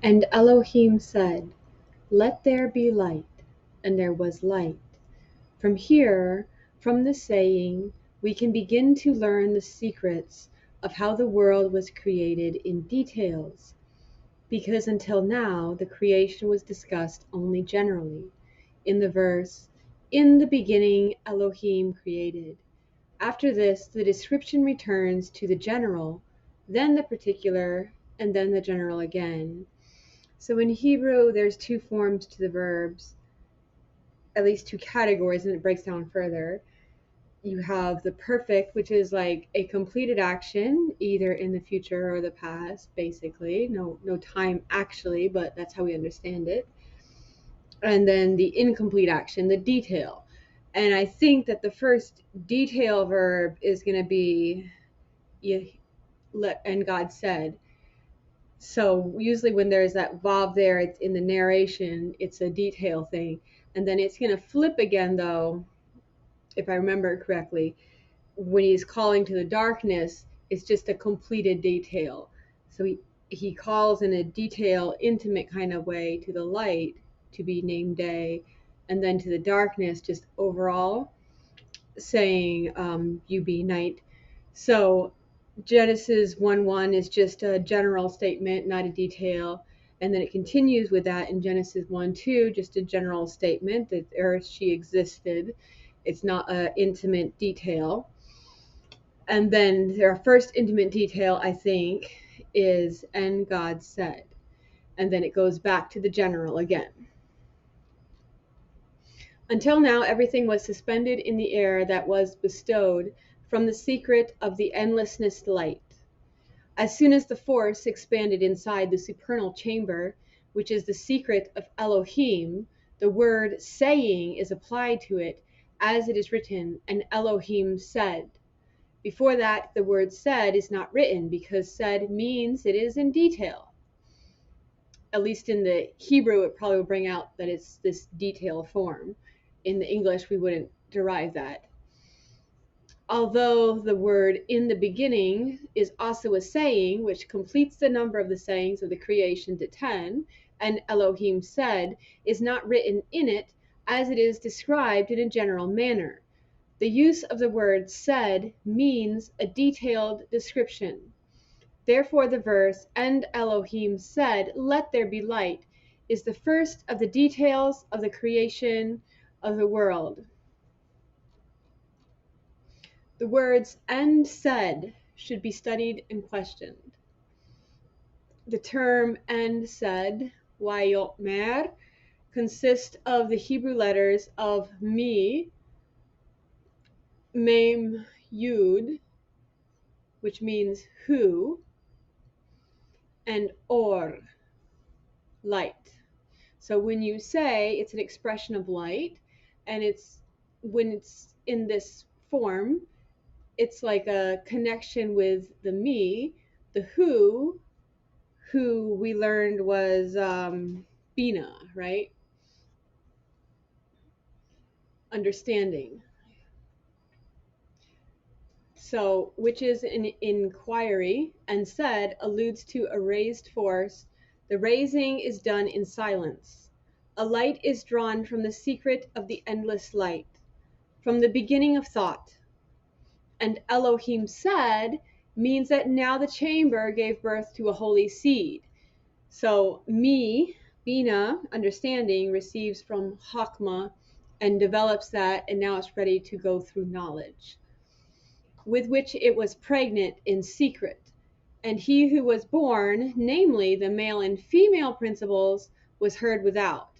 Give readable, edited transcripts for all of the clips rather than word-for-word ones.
And Elohim said, "Let there be light," and there was light. From here, from the saying, we can begin to learn the secrets of how the world was created in details, because until now the creation was discussed only generally. In the verse, "In the beginning Elohim created." After this, the description returns to the general, then the particular, and then the general again. So in Hebrew, there's two forms to the verbs, at least two categories, and it breaks down further. You have the perfect, which is like a completed action, either in the future or the past, basically. No time actually, but that's how we understand it. And then the incomplete action, the detail. And I think that the first detail verb is going to be and God said. So usually when there's that vav there, it's in the narration, it's a detail thing. And then it's going to flip again, though, if I remember correctly, when he's calling to the darkness, it's just a completed detail. So he calls in a detail, intimate kind of way to the light to be named day, and then to the darkness, just overall, saying, you be night. So Genesis 1:1 is just a general statement, not a detail. And then it continues with that in Genesis 1:2, just a general statement that earth, she existed. It's not an intimate detail. And then their first intimate detail, I think, is, and God said. And then it goes back to the general again. Until now, everything was suspended in the air that was bestowed from the secret of the endlessness light. As soon as the force expanded inside the supernal chamber, which is the secret of Elohim, the word saying is applied to it, as it is written, and Elohim said. Before that, the word said is not written, because said means it is in detail. At least in the Hebrew, it probably would bring out that it's this detail form. In the English, we wouldn't derive that. Although the word in the beginning is also a saying, which completes the number of the sayings of the creation to 10, and Elohim said, is not written in it as it is described in a general manner. The use of the word said means a detailed description. Therefore the verse, and Elohim said, let there be light, is the first of the details of the creation of the world. The words and said should be studied and questioned. The term and said, Wayotmer, consists of the Hebrew letters of mi, mem, yud, which means who, and or, light. So when you say it's an expression of light, and when it's in this form, it's like a connection with the me, the who we learned was Bina, right? Understanding. So, which is an inquiry, and said alludes to a raised force. The raising is done in silence. A light is drawn from the secret of the endless light, from the beginning of thought. And Elohim said means that now the chamber gave birth to a holy seed. So me, Bina, understanding, receives from Hakma and develops that, and now it's ready to go through knowledge, with which it was pregnant in secret. And he who was born, namely the male and female principles, was heard without.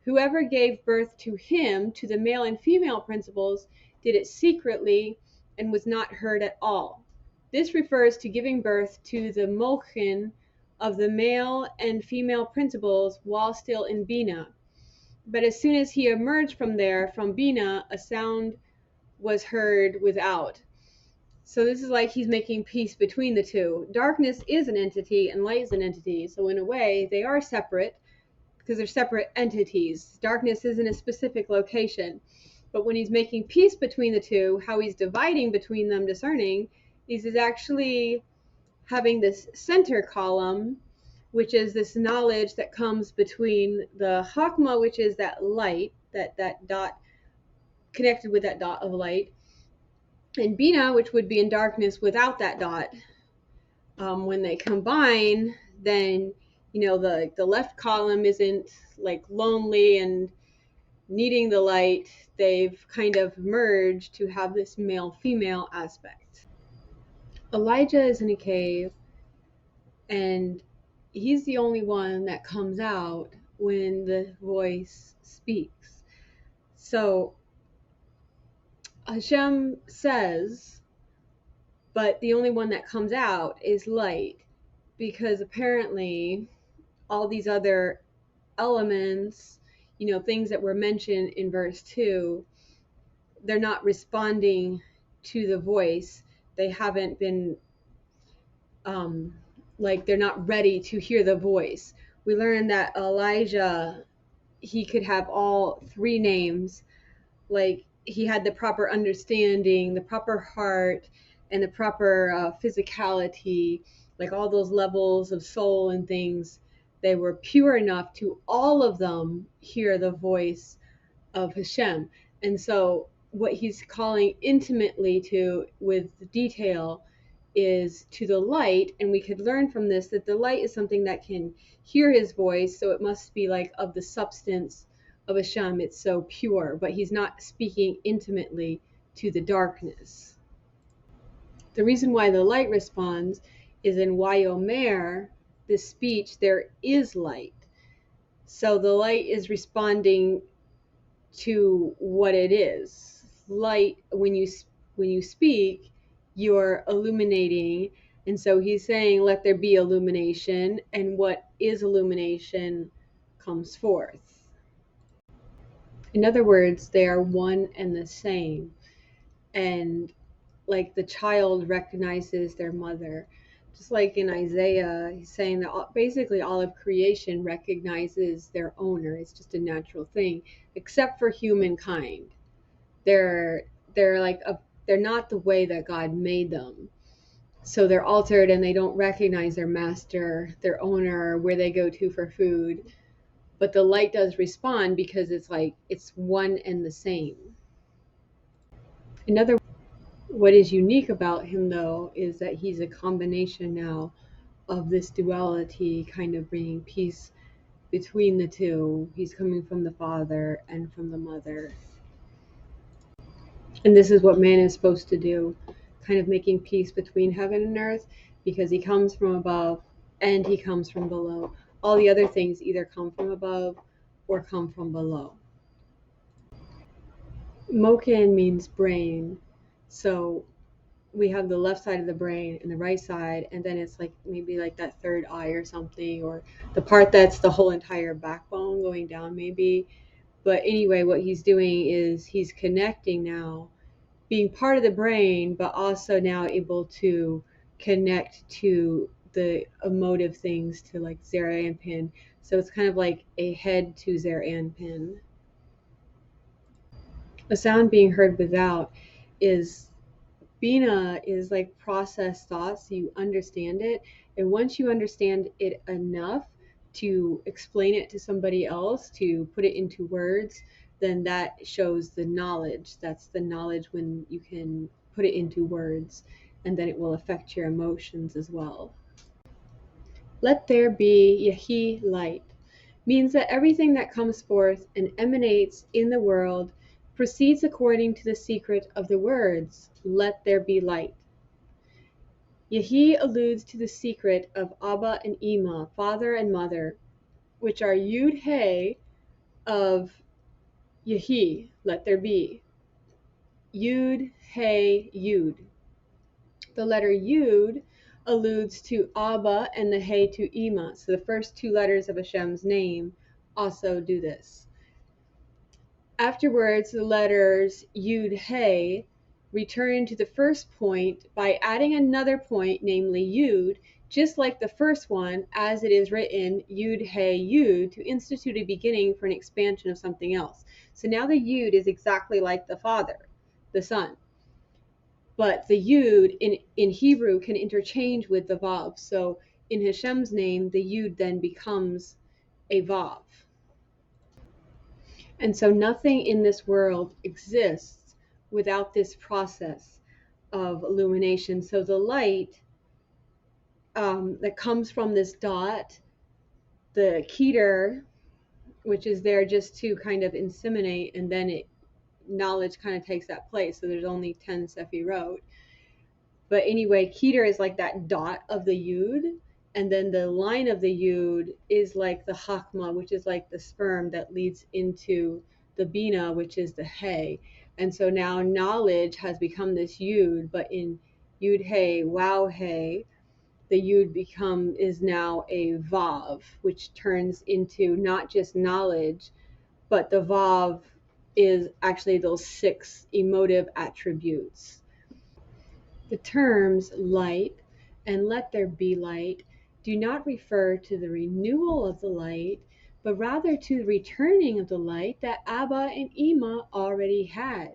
Whoever gave birth to him, to the male and female principles, did it secretly and was not heard at all. This refers to giving birth to the mochin of the male and female principles while still in Bina. But as soon as he emerged from there, from Bina, a sound was heard without. So this is like he's making peace between the two. Darkness is an entity and light is an entity. So in a way, they are separate because they're separate entities. Darkness is in a specific location. But when he's making peace between the two, how he's dividing between them, discerning, is actually having this center column which is this knowledge that comes between the Hakma, which is that light, that dot connected with that dot of light, and Bina, which would be in darkness without that dot. When they combine, then the left column isn't like lonely and needing the light. They've kind of merged to have this male female aspect. Elijah is in a cave, and he's the only one that comes out when the voice speaks. So Hashem says, but the only one that comes out is light, because apparently all these other elements, things that were mentioned in verse 2, they're not responding to the voice. They haven't been they're not ready to hear the voice. We learned that Elijah, he could have all three names. Like, he had the proper understanding, the proper heart, and the proper physicality, like all those levels of soul and things. They were pure enough to all of them hear the voice of Hashem. And so what he's calling intimately to with detail is to the light, and we could learn from this that the light is something that can hear his voice, so it must be like of the substance of Hashem. It's so pure, but he's not speaking intimately to the darkness. The reason why the light responds is in Wayomer, the speech, there is light. So the light is responding to what it is. Light, when you speak, you're illuminating. And so he's saying, let there be illumination, and what is illumination comes forth. In other words, they are one and the same. And like the child recognizes their mother, just like in Isaiah, he's saying that basically all of creation recognizes their owner. It's just a natural thing, except for humankind. They're they're not the way that God made them. So they're altered, and they don't recognize their master, their owner, where they go to for food. But the light does respond, because it's one and the same. Another, what is unique about him, though, is that he's a combination now of this duality, kind of bringing peace between the two. He's coming from the Father and from the Mother. And this is what man is supposed to do, kind of making peace between heaven and earth, because he comes from above and he comes from below. All the other things either come from above or come from below. Mokin means brain. So we have the left side of the brain and the right side, and then it's like maybe like that third eye or something, or the part that's the whole entire backbone going down maybe. But anyway, what he's doing is he's connecting now, being part of the brain, but also now able to connect to the emotive things, to like Zer Anpin. So it's kind of like a head to Zer Anpin. A sound being heard without is Bina, is like processed thoughts, so you understand it. And once you understand it enough to explain it to somebody else, to put it into words, then that shows the knowledge. That's the knowledge when you can put it into words, and then it will affect your emotions as well. Let there be Yahi, light, means that everything that comes forth and emanates in the world proceeds according to the secret of the words, let there be light. Yahi alludes to the secret of Abba and Ima, father and mother, which are Yud He of Yahi, let there be. Yud He Yud. The letter Yud alludes to Abba and the He to Ima. So the first two letters of Hashem's name also do this. Afterwards, the letters Yud He return to the first point by adding another point, namely Yud, just like the first one, as it is written Yud He Yud, to institute a beginning for an expansion of something else. So now the Yud is exactly like the Father, the Son. But the Yud in Hebrew can interchange with the Vav. So in Hashem's name, the Yud then becomes a Vav. And so nothing in this world exists without this process of illumination. So the light that comes from this dot, the Keter, which is there just to kind of inseminate, and then knowledge kind of takes that place. So there's only 10 Sefirot. But anyway, Keter is like that dot of the Yud, and then the line of the Yud is like the Hakma, which is like the sperm that leads into the Bina, which is the Hay. And so now knowledge has become this Yud, but in Yud Hay, Wow Hay, the Yud is now a Vav, which turns into not just knowledge, but the Vav is actually those 6 emotive attributes. The terms light and let there be light do not refer to the renewal of the light, but rather to the returning of the light that Abba and Ima already had,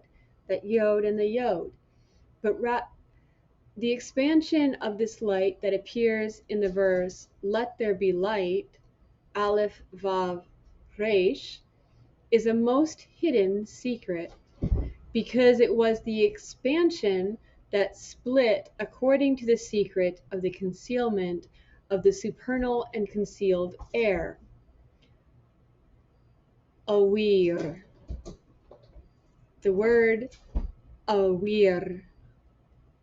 that Yod and the Yod. But the expansion of this light that appears in the verse, let there be light, Aleph Vav Resh, is a most hidden secret, because it was the expansion that split according to the secret of the concealment of the supernal and concealed air. Awir. The word awir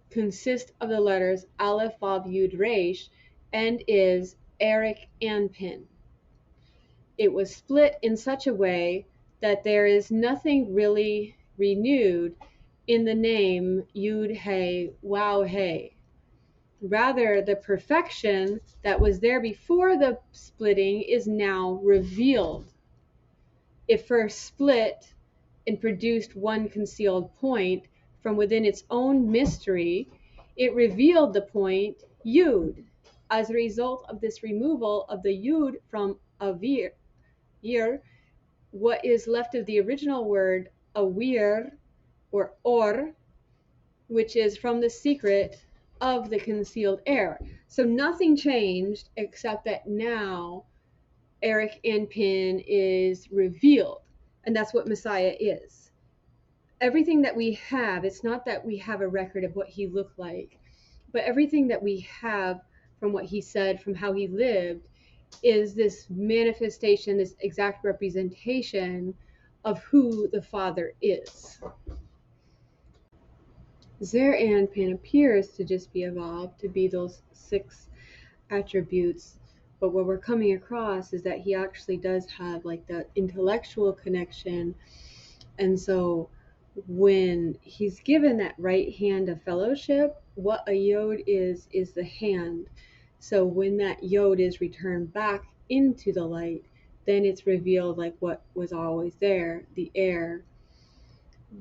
consists of the letters Aleph, Vav, Yud, Resh, and is Eric Anpin. It was split in such a way that there is nothing really renewed in the name Yud Hey Wow Hey. Rather, the perfection that was there before the splitting is now revealed. It first split and produced one concealed point from within its own mystery. It revealed the point Yud. As a result of this removal of the Yud from Avir, what is left of the original word Awir or Or, which is from the secret of the concealed air. So nothing changed except that now Eric Anpin is revealed, and that's what Messiah is. Everything that we have, it's not that we have a record of what he looked like, but everything that we have from what he said, from how he lived, is this manifestation, this exact representation of who the Father is. Zer Anpin appears to just be evolved to be those 6 attributes, but what we're coming across is that he actually does have like the intellectual connection. And so when he's given that right hand of fellowship, what a Yod is the hand. So when that Yod is returned back into the light, then it's revealed like what was always there, the air,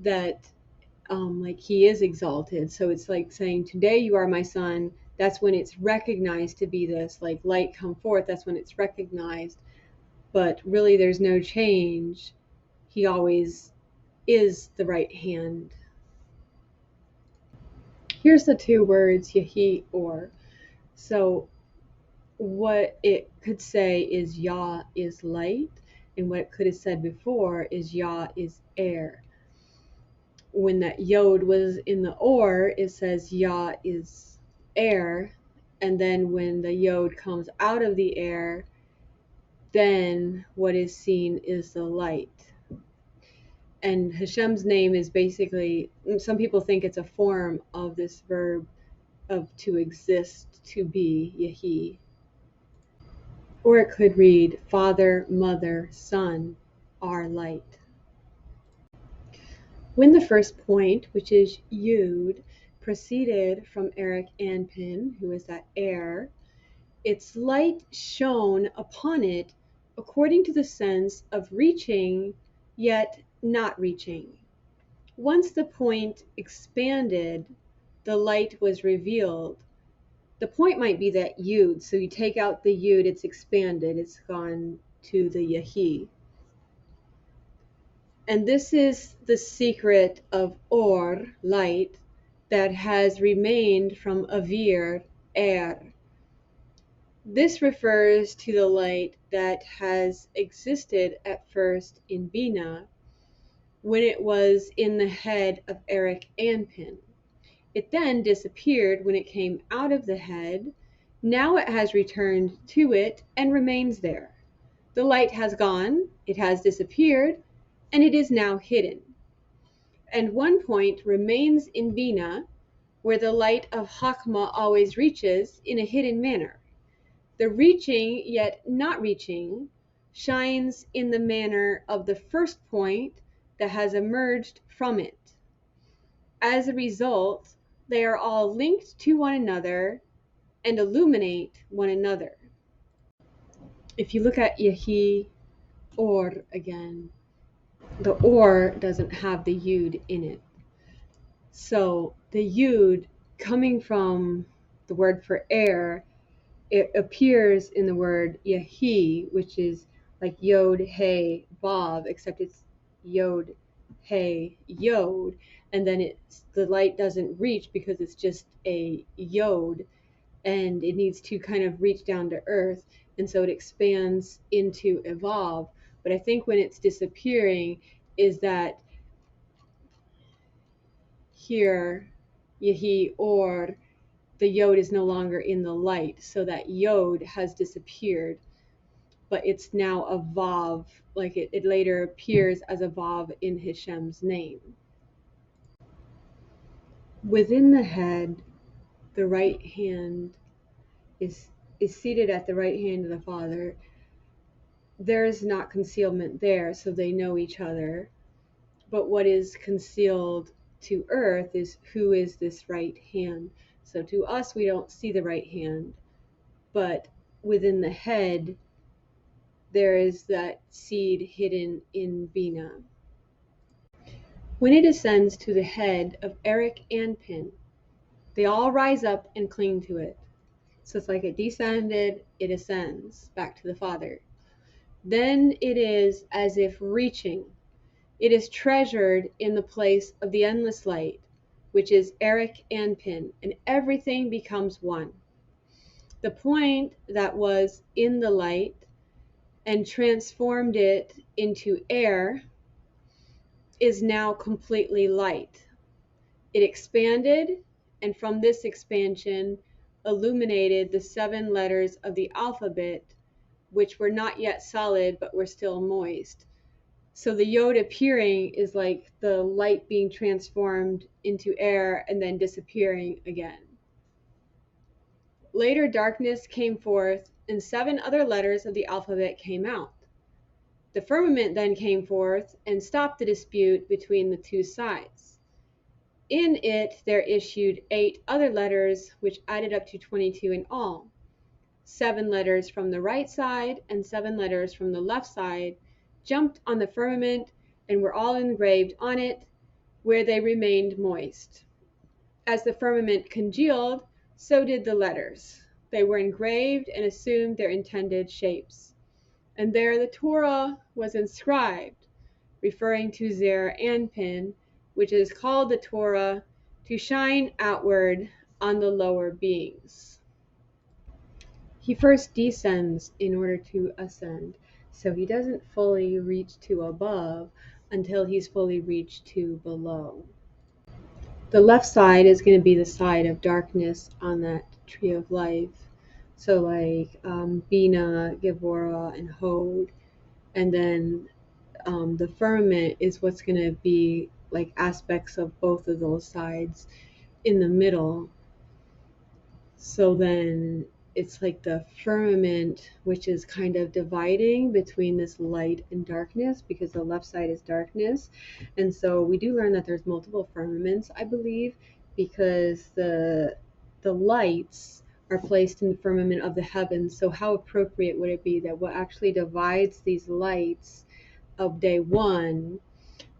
that like he is exalted. So it's like saying, today you are my son. That's when it's recognized to be this, like light come forth. That's when it's recognized. But really there's no change. He always is the right hand. Here's the 2 words, Yahi or. So what it could say is Yah is light, and what it could have said before is Yah is air. When that Yod was in the Or, it says Yah is air, and then when the Yod comes out of the air, then what is seen is the light. And Hashem's name is basically, some people think it's a form of this verb of to exist, to be, Yahi. Or it could read, Father, Mother, Son, are light. When the first point, which is Yud, proceeded from Eric Anpin, who is that air, its light shone upon it according to the sense of reaching, yet not reaching. Once the point expanded, the light was revealed. The point might be that Yud, so you take out the Yud, it's expanded, it's gone to the Yahi. And this is the secret of Or, light, that has remained from Avir, air. This refers to the light that has existed at first in Bina when it was in the head of Eric Anpin. It then disappeared when it came out of the head. Now it has returned to it and remains there. The light has gone, it has disappeared, and it is now hidden. And one point remains in Bina, where the light of Hakma always reaches in a hidden manner. The reaching yet not reaching shines in the manner of the first point that has emerged from it. As a result, they are all linked to one another and illuminate one another. If you look at Yahi Or again, the Or doesn't have the Yud in it. So the Yud, coming from the word for air, it appears in the word Yahi, which is like Yod, Hey, Vav, except it's Yod, Hey, Yod, and then the light doesn't reach because it's just a Yod, and it needs to kind of reach down to earth, and so it expands into a Vav. But I think when it's disappearing is that here, Yahi Or, the Yod is no longer in the light, so that Yod has disappeared, but it's now a Vav, like it later appears as a Vav in Hashem's name. Within the head, the right hand is seated at the right hand of the Father. There is not concealment there, so they know each other. But what is concealed to earth is who is this right hand. So to us, we don't see the right hand, but within the head, there is that seed hidden in Bina. When it ascends to the head of Eric Anpin, they all rise up and cling to it. So it's like it descended, it ascends back to the Father. Then it is as if reaching. It is treasured in the place of the endless light, which is Eric Anpin, and everything becomes one. The point that was in the light and transformed it into air is now completely light. It expanded, and from this expansion illuminated the 7 letters of the alphabet, which were not yet solid but were still moist. So the Yod appearing is like the light being transformed into air and then disappearing again. Later darkness came forth, and 7 other letters of the alphabet came out. The firmament then came forth and stopped the dispute between the two sides. In it there issued 8 other letters, which added up to 22 in all. 7 letters from the right side and 7 letters from the left side jumped on the firmament and were all engraved on it, where they remained moist. As the firmament congealed, so did the letters. They were engraved and assumed their intended shapes. And there the Torah was inscribed, referring to Zer Anpin, which is called the Torah, to shine outward on the lower beings. He first descends in order to ascend, so he doesn't fully reach to above until he's fully reached to below. The left side is going to be the side of darkness on that tree of life. So like Bina, Gevora, and Hod. And then the firmament is what's going to be like aspects of both of those sides in the middle. So then it's like the firmament, which is kind of dividing between this light and darkness, because the left side is darkness. And so we do learn that there's multiple firmaments, I believe, because the lights are placed in the firmament of the heavens. So how appropriate would it be that what actually divides these lights of day 1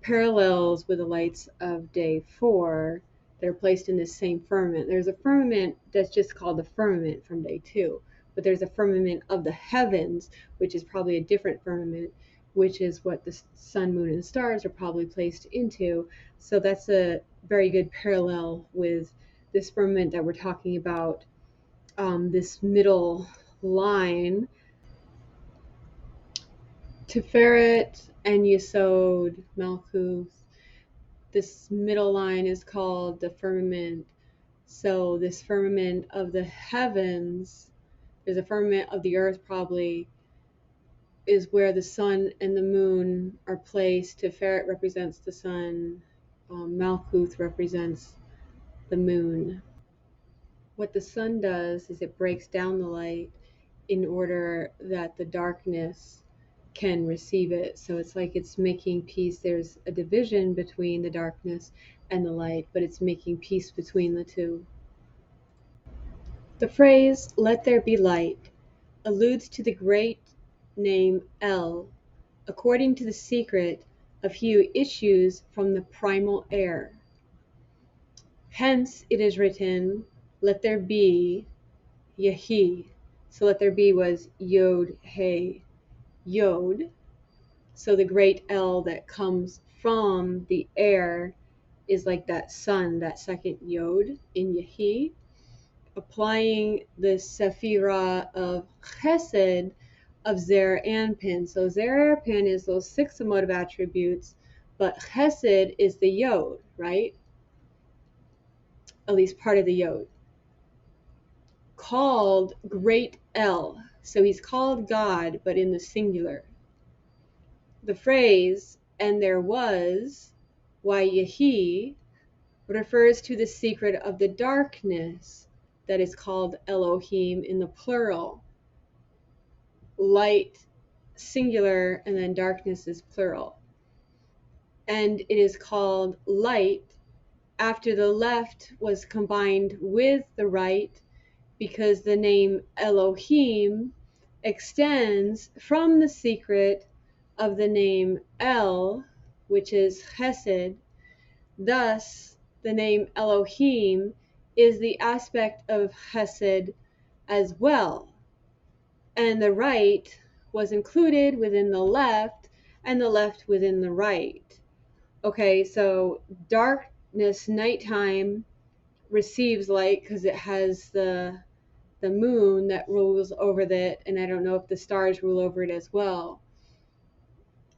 parallels with the lights of day 4 that are placed in this same firmament. There's a firmament that's just called the firmament from day 2, but there's a firmament of the heavens, which is probably a different firmament, which is what the sun, moon, and stars are probably placed into. So that's a very good parallel with this firmament that we're talking about, this middle line, Tiferet and Yesod, Malkuth. This middle line is called the firmament. So this firmament of the heavens, there's a firmament of the earth probably, is where the sun and the moon are placed. Tiferet represents the sun. Malkuth represents the moon. What the sun does is it breaks down the light in order that the darkness can receive it. So it's like it's making peace. There's a division between the darkness and the light, but it's making peace between the two. The phrase, "let there be light," alludes to the great name El, according to the secret of he who issues from the primal air. Hence it is written, "Let there be Yehi." So "let there be" was Yod, Hey, Yod. So the great El that comes from the air is like that sun, that second Yod in Yehi, applying the Sephirah of Chesed of Zer Anpin. So Zer Anpin is those 6 emotive attributes, but Chesed is the Yod, right? At least part of the Yod. Called Great El. So he's called God, but in the singular. The phrase, "and there was," Yehi, refers to the secret of the darkness that is called Elohim in the plural. Light singular and then darkness is plural. And it is called light after the left was combined with the right, because the name Elohim extends from the secret of the name El, which is Chesed. Thus, the name Elohim is the aspect of Chesed as well. And the right was included within the left, and the left within the right. Okay, so darkness, nighttime, receives light because it has the moon that rules over it, and I don't know if the stars rule over it as well.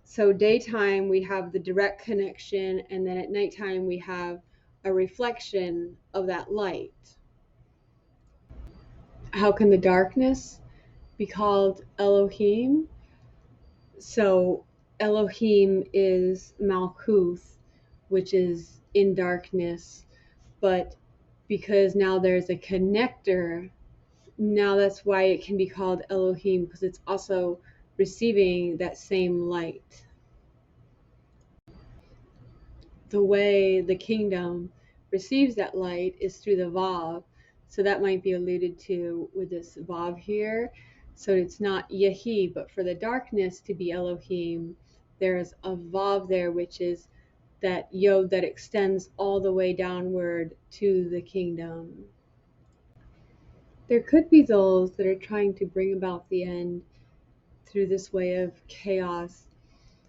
So daytime we have the direct connection, and then at nighttime we have a reflection of that light. How can the darkness be called Elohim? So Elohim is Malkuth, which is in darkness, but because now there's a connector, now that's why it can be called Elohim, because it's also receiving that same light. The way the kingdom receives that light is through the Vav. So that might be alluded to with this Vav here. So it's not Yehi, but for the darkness to be Elohim, there's a Vav there, which is that Yod that extends all the way downward to the kingdom. There could be those that are trying to bring about the end through this way of chaos,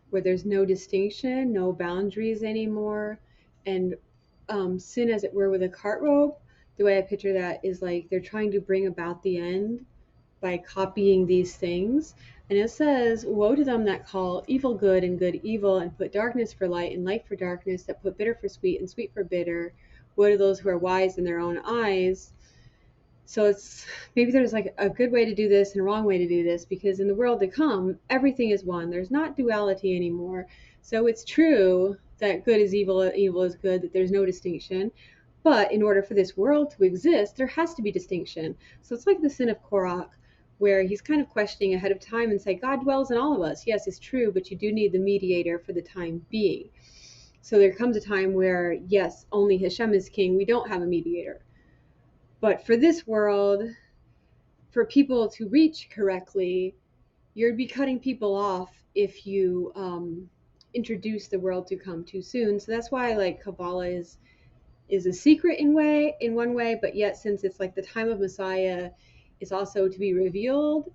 where there's no distinction, no boundaries anymore, and sin, as it were, with a cart rope. The way I picture that is like they're trying to bring about the end by copying these things. And it says, "Woe to them that call evil good and good evil, and put darkness for light and light for darkness, that put bitter for sweet and sweet for bitter. Woe to those who are wise in their own eyes." So it's maybe there's like a good way to do this and a wrong way to do this, because in the world to come, everything is one. There's not duality anymore. So it's true that good is evil and evil is good, that there's no distinction. But in order for this world to exist, there has to be distinction. So it's like the sin of Korach, where he's kind of questioning ahead of time and say, God dwells in all of us. Yes, it's true, but you do need the mediator for the time being. So there comes a time where, yes, only Hashem is king. We don't have a mediator. But for this world, for people to reach correctly, you'd be cutting people off if you introduce the world to come too soon. So that's why like Kabbalah is a secret in one way, but yet since it's like the time of Messiah is also to be revealed.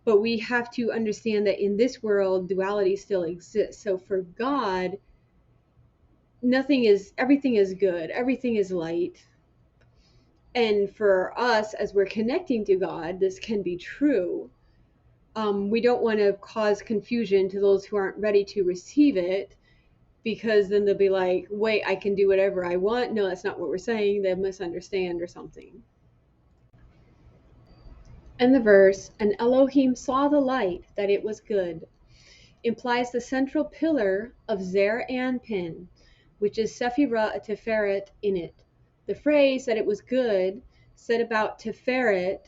But we have to understand that in this world, duality still exists. So for God, everything is good, everything is light. And for us, as we're connecting to God, this can be true. We don't want to cause confusion to those who aren't ready to receive it, because then they'll be like, wait, I can do whatever I want. No, that's not what we're saying. They'll misunderstand or something. And the verse, and Elohim saw the light, that it was good, implies the central pillar of Zer Anpin, which is Sephirah Tiferet in it. The phrase that it was good, said about Tiferet,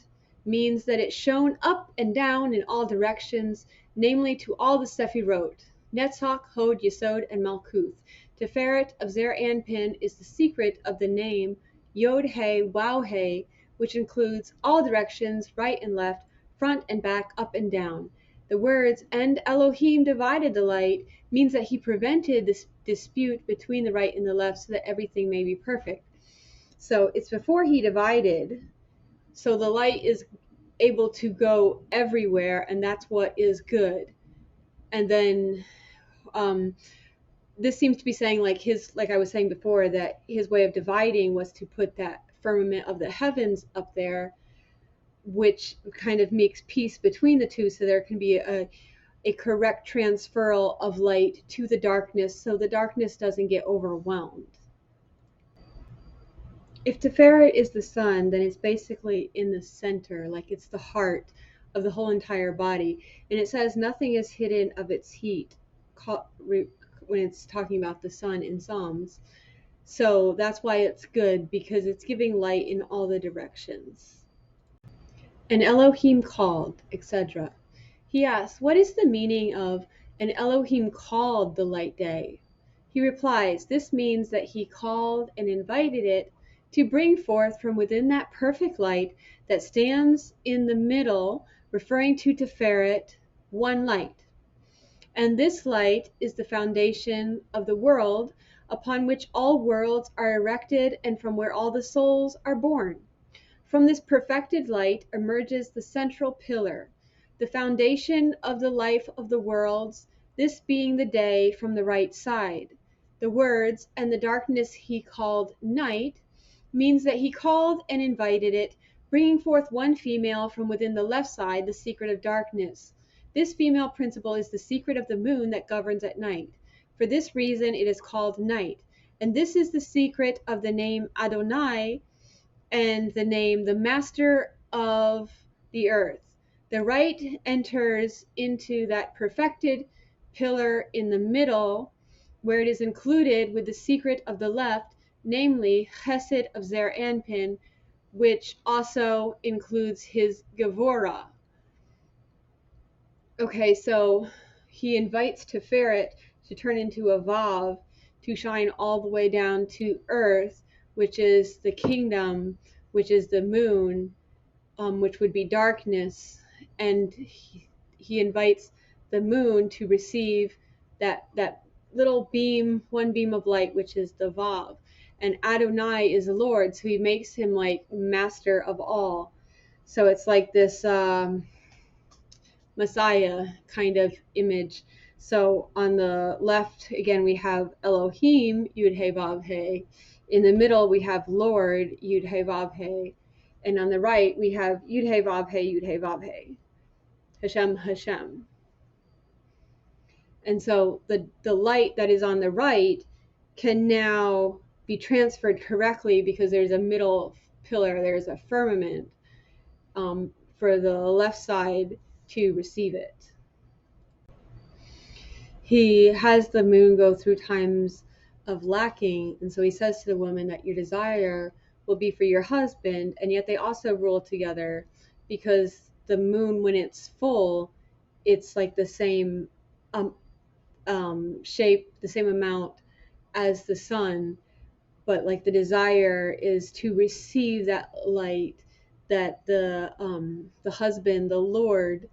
means that it shone up and down in all directions, namely to all the Sephirot, Netzach, Hod, Yesod, and Malkuth. Tiferet of Zer Anpin is the secret of the name Yod He Wow He, which includes all directions, right and left, front and back, up and down. The words, and Elohim divided the light, means that he prevented this dispute between the right and the left so that everything may be perfect. So it's before he divided, so the light is able to go everywhere, and that's what is good. And then this seems to be saying, like I was saying before, that his way of dividing was to put that firmament of the heavens up there, which kind of makes peace between the two, so there can be a correct transferal of light to the darkness, so the darkness doesn't get overwhelmed. If Tiferet is the sun, then it's basically in the center, like it's the heart of the whole entire body. And it says nothing is hidden of its heat when it's talking about the sun in Psalms. So that's why it's good, because it's giving light in all the directions. And Elohim called, etc. He asks, what is the meaning of "and Elohim called the light day"? He replies, this means that he called and invited it to bring forth from within that perfect light that stands in the middle, referring to Tiferet, one light. And this light is the foundation of the world, upon which all worlds are erected and from where all the souls are born. From this perfected light emerges the central pillar, the foundation of the life of the worlds, this being the day from the right side. The words, and the darkness he called night, means that he called and invited it, bringing forth one female from within the left side, the secret of darkness. This female principle is the secret of the moon that governs at night. For this reason it is called night. And this is the secret of the name Adonai, and the name the master of the earth. The right enters into that perfected pillar in the middle, where it is included with the secret of the left, namely Chesed of Zer Anpin, which also includes his Gevurah. Okay, so he invites Tiferet to turn into a Vav, to shine all the way down to earth, which is the kingdom, which is the moon, which would be darkness. And he invites the moon to receive that little beam, one beam of light, which is the Vav. And Adonai is the Lord, so he makes him like master of all. So it's like this Messiah kind of image. So on the left, again, we have Elohim, Yud He Vav He. In the middle, we have Lord, Yud He Vav He. And on the right, we have Yud He Vav He, Yud He Vav He. Hashem, Hashem. And so the light that is on the right can now be transferred correctly, because there's a middle pillar, there's a firmament for the left side to receive it. He has the moon go through times of lacking, and so he says to the woman that your desire will be for your husband, and yet they also rule together, because the moon, when it's full, it's like the same shape, the same amount as the sun, but like the desire is to receive that light that the husband, the Lord,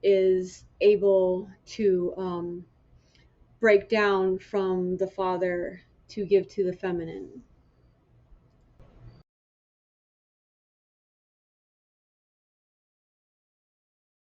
is able to break down from the Father to give to the feminine.